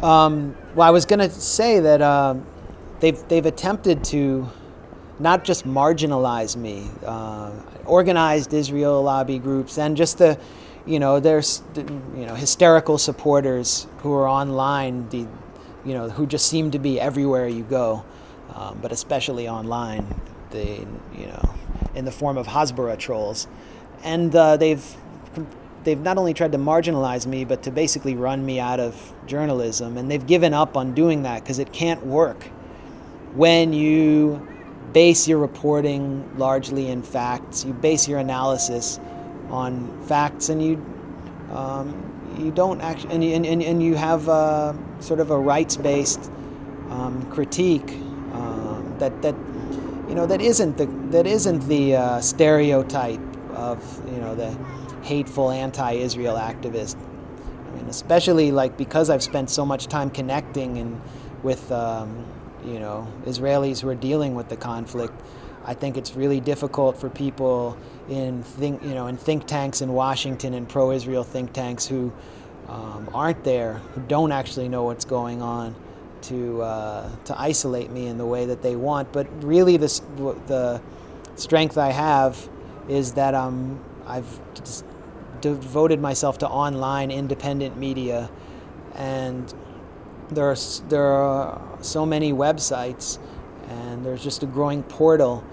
Well, I was going to say that they've attempted to not just marginalize me, organized Israel lobby groups, and just there's hysterical supporters who are online, who just seem to be everywhere you go, but especially online, in the form of Hasbara trolls, and they've not only tried to marginalize me, but to basically run me out of journalism. And they've given up on doing that because it can't work when you base your reporting largely in facts. You base your analysis on facts, and you don't actually, and you have sort of a rights-based critique that isn't the stereotype of the hateful anti-Israel activist. I mean, especially because I've spent so much time connecting with Israelis who are dealing with the conflict. I think it's really difficult for people in think tanks in Washington and pro-Israel think tanks who aren't there, who don't actually know what's going on, to isolate me in the way that they want. But really, the strength I have is that I've devoted myself to online independent media, and there are so many websites, and there's just a growing portal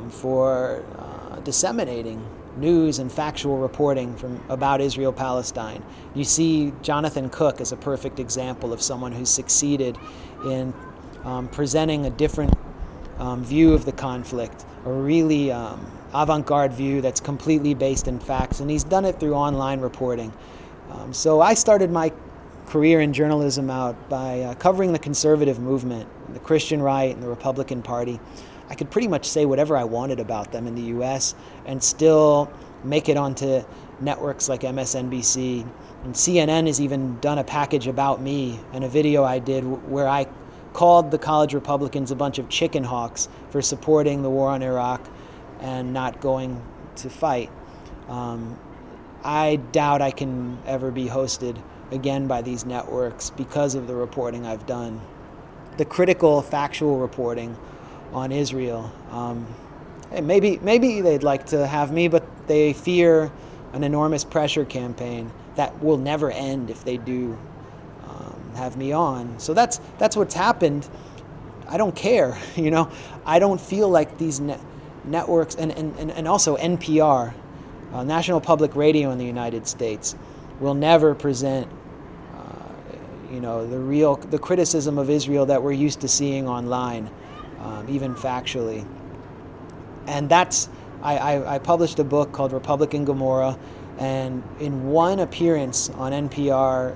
for disseminating news and factual reporting about Israel-Palestine. You see Jonathan Cook as a perfect example of someone who's succeeded in presenting a different view of the conflict, a really avant-garde view that's completely based in facts, and he's done it through online reporting. So I started my career in journalism out by covering the conservative movement, the Christian right and the Republican Party. I could pretty much say whatever I wanted about them in the U.S. and still make it onto networks like MSNBC. And CNN has even done a package about me and a video I did where I called the college Republicans a bunch of chicken hawks for supporting the war on Iraq and not going to fight. I doubt I can ever be hosted again by these networks because of the reporting I've done. The critical, factual reporting on Israel. Maybe they'd like to have me, but they fear an enormous pressure campaign that will never end if they do have me on. So that's what's happened. I don't care, I don't feel like these networks and also NPR, National Public Radio in the United States, will never present the criticism of Israel that we're used to seeing online, even factually. And I published a book called Republican Gomorrah, and in one appearance on NPR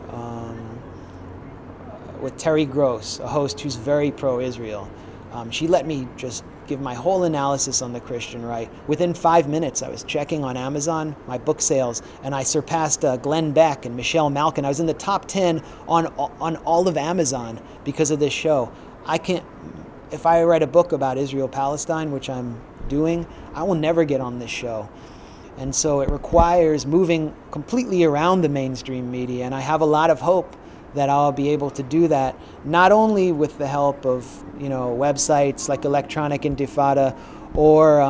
with Terry Gross, a host who's very pro-Israel, she let me just give my whole analysis on the Christian right. Within 5 minutes, I was checking on Amazon, my book sales, and I surpassed Glenn Beck and Michelle Malkin. I was in the top 10 on all of Amazon because of this show. If I write a book about Israel-Palestine, which I'm doing, I will never get on this show. And so it requires moving completely around the mainstream media, and I have a lot of hope that I'll be able to do that, not only with the help of websites like Electronic Intifada or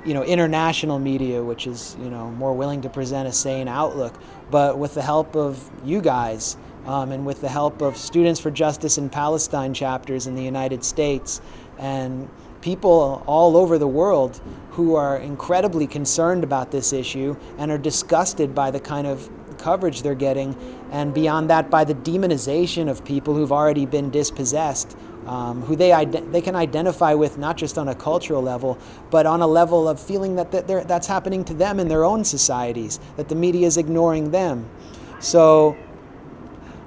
international media, which is more willing to present a sane outlook, but with the help of you guys and with the help of Students for Justice in Palestine chapters in the United States and people all over the world who are incredibly concerned about this issue and are disgusted by the kind of coverage they're getting, and beyond that by the demonization of people who've already been dispossessed, who they can identify with not just on a cultural level, but on a level of feeling that that's happening to them in their own societies, that the media is ignoring them. So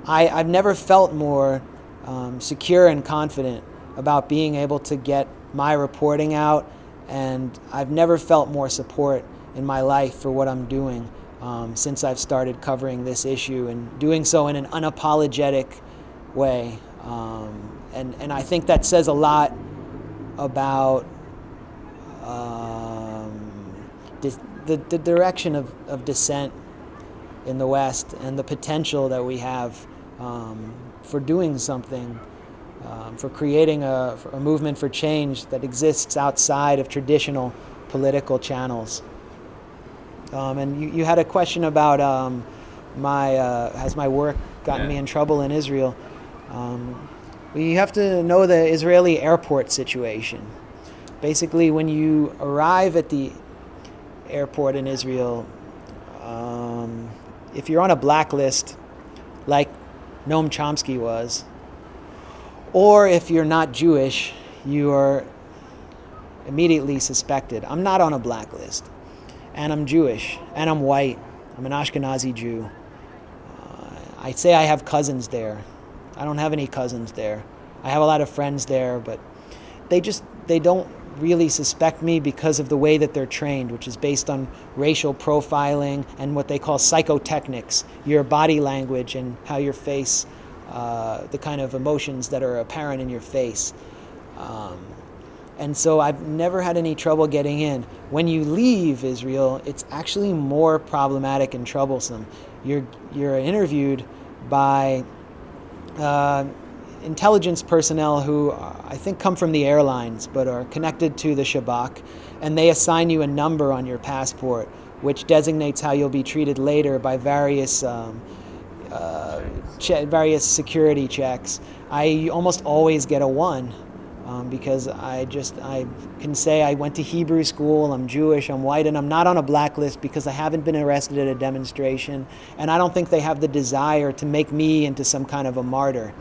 I've never felt more secure and confident about being able to get my reporting out, and I've never felt more support in my life for what I'm doing since I've started covering this issue and doing so in an unapologetic way. And I think that says a lot about the direction of dissent in the West and the potential that we have for doing something, for creating a movement for change that exists outside of traditional political channels. And you had a question about has my work gotten me in trouble in Israel? We have to know the Israeli airport situation. Basically, when you arrive at the airport in Israel, if you're on a blacklist, like Noam Chomsky was, or if you're not Jewish, you are immediately suspected. I'm not on a blacklist, and I'm Jewish, and I'm white. I'm an Ashkenazi Jew. I'd say I have cousins there. I don't have any cousins there. I have a lot of friends there, but they don't really suspect me because of the way that they're trained, which is based on racial profiling and what they call psychotechnics, your body language and how your face, the kind of emotions that are apparent in your face. And so I've never had any trouble getting in. When you leave Israel, it's actually more problematic and troublesome. You're interviewed by intelligence personnel who I think come from the airlines but are connected to the Shabak, and they assign you a number on your passport which designates how you'll be treated later by various security checks. I almost always get a 1 because I can say I went to Hebrew school, I'm Jewish, I'm white, and I'm not on a blacklist because I haven't been arrested at a demonstration, and I don't think they have the desire to make me into some kind of a martyr.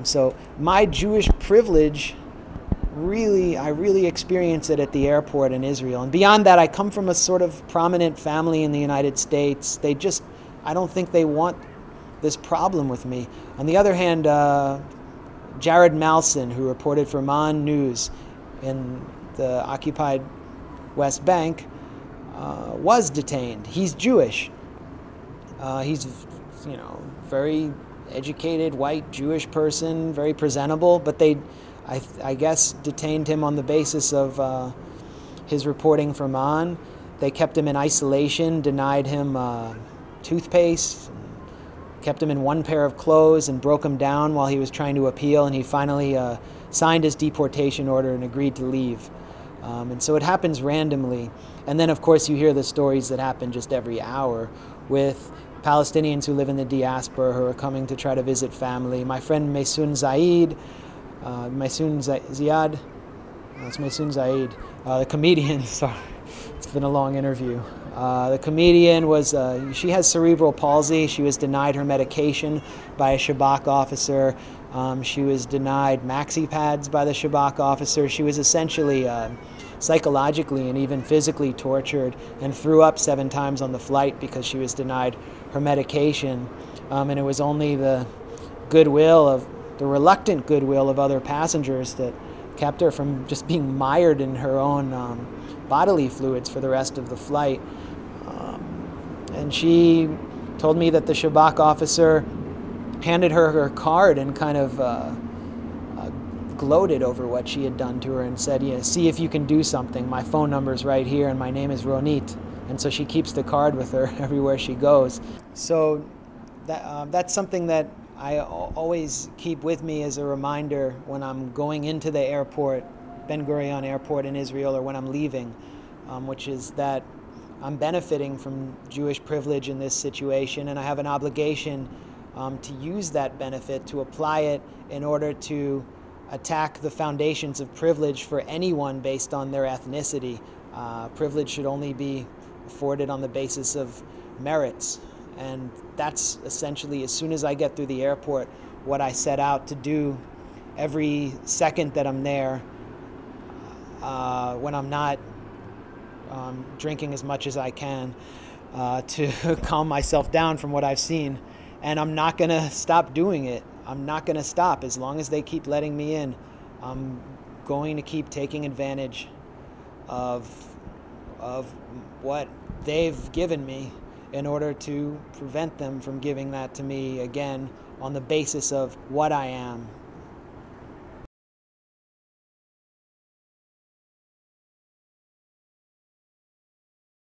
So my Jewish privilege, I really experience it at the airport in Israel. And beyond that, I come from a sort of prominent family in the United States. I don't think they want this problem with me. On the other hand, Jared Malson, who reported for MAN News in the occupied West Bank, was detained. He's Jewish. He's, very educated, white, Jewish person, very presentable, but they, I guess, detained him on the basis of his reporting for MAN. They kept him in isolation, denied him toothpaste, kept him in one pair of clothes and broke him down while he was trying to appeal, and he finally signed his deportation order and agreed to leave. And so it happens randomly. And then, of course, you hear the stories that happen just every hour with Palestinians who live in the diaspora who are coming to try to visit family. My friend Maysoon Ziad, it's Maysoon Ziad, the comedian, sorry, it's been a long interview. The comedian she has cerebral palsy. She was denied her medication by a Shabak officer. She was denied maxi pads by the Shabak officer. She was essentially psychologically and even physically tortured and threw up 7 times on the flight because she was denied her medication. And it was only the reluctant goodwill of other passengers that kept her from just being mired in her own bodily fluids for the rest of the flight. And she told me that the Shabak officer handed her her card and kind of gloated over what she had done to her and said, "Yeah, see if you can do something. My phone number's right here and my name is Ronit." And so she keeps the card with her everywhere she goes. So that's something that I always keep with me as a reminder when I'm going into the airport, Ben Gurion Airport in Israel, or when I'm leaving, which is that I'm benefiting from Jewish privilege in this situation, and I have an obligation to use that benefit, to apply it in order to attack the foundations of privilege for anyone based on their ethnicity. Privilege should only be afforded on the basis of merits. And that's essentially, as soon as I get through the airport, what I set out to do every second that I'm there, when I'm not drinking as much as I can, to calm myself down from what I've seen. And I'm not going to stop doing it. I'm not going to stop. As long as they keep letting me in, I'm going to keep taking advantage of what they've given me in order to prevent them from giving that to me again on the basis of what I am.